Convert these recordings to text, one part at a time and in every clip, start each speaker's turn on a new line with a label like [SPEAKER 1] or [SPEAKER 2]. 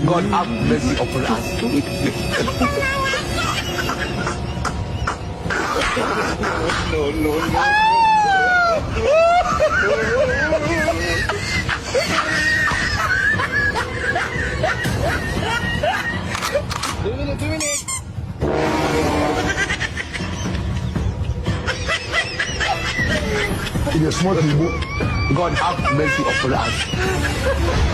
[SPEAKER 1] God have mercy upon us. You're smart, God have mercy upon us.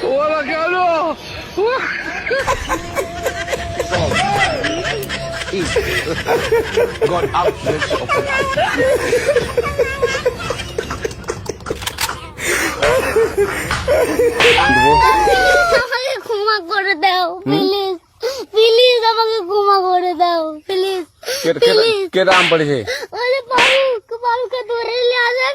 [SPEAKER 2] Wala ka ano!
[SPEAKER 1] God have mercy upon us.
[SPEAKER 3] আমাকে ক্ষমা করে দাও please please আমাকে ক্ষমা করে দাও প্লিজ
[SPEAKER 2] কে নাম পড়েছে
[SPEAKER 3] ওরে বাবুকে ধরে নিয়ে আসেন